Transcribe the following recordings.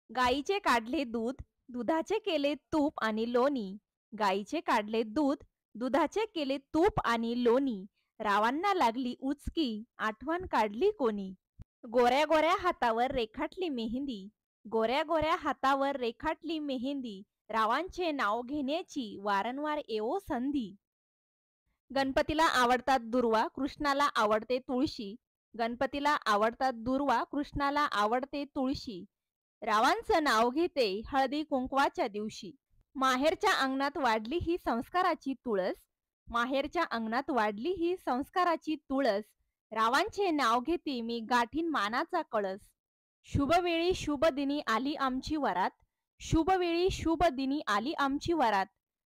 गाईचे काढले दूध, दुधाचे केले तूप आणि लोणी. गाईचे काढले दूध, दुधाचे केले तूप आणि लोणी. रावांना लागली उचकी, आठवण काढली कोणी. गोऱ्या गोऱ्या हातावर रेखाटली मेहंदी, गोऱ्या गोऱ्या हातावर रेखाटली मेहंदी. रावांचे नाव घेण्याची वारंवार येवो संधी. गणपतीला आवडतात दुर्वा, कृष्णाला आवडते तुळशी. गणपतीला आवडतात दुर्वा, कृष्णाला आवडते तुळशी. रावांचं नाव घेते हळदी कुंकवाच्या दिवशी. माहेरच्या अंगणात वाढली ही संस्काराची तुळस, माहेरच्या अंगणात वाढली ही संस्काराची तुळस. रावांचे नाव घेते मी गाठीन मानाचा कळस. शुभवेळी शुभ दिनी आली आमची वरात, शुभवेळी शुभ दिनी आली आमची वरात.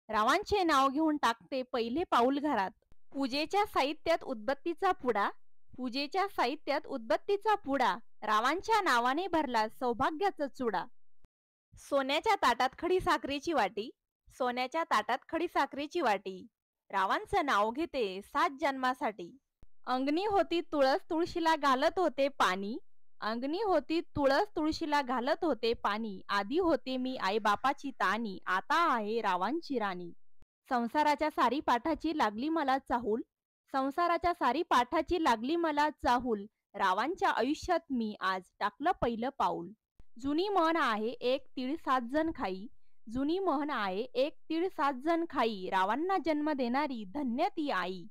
रावांचे नाव घेऊन टाकते पहिले पाऊल घरात. पूजेच्या साहित्यात उदबत्तीचा पुडा, पूजेच्या साहित्यात उदबत्तीचा पुडा. रावांच्या नावाने भरला सौभाग्याचा चुडा. सोन्याच्या ताटात खडी साखरेची वाटी, सोन्याच्या ताटात खडी साखरेची वाटी. रावांचं नाव घेते 7 जन्मासाठी. अंगणी होती तुळस, तुळशीला घालत होते पाणी. अंगणी होती तुळस, तुळशीला घालत होते पाणी. आधी होते मी आई बापाची तानी, आता आहे रावांची राणी. संसाराच्या सारी पाठाची लागली मला चाहूल, संसाराच्या सारी पाठाची लागली मला चाहूल. रावांच्या आयुष्यात मी आज टाकलं पहिलं पाऊल. जुनी म्हण आहे एक तीळ 7 जण खाई, जुनी म्हण आहे एक तीळ 7 जण खाई. रावांना जन्म देणारी धन्य ती आई.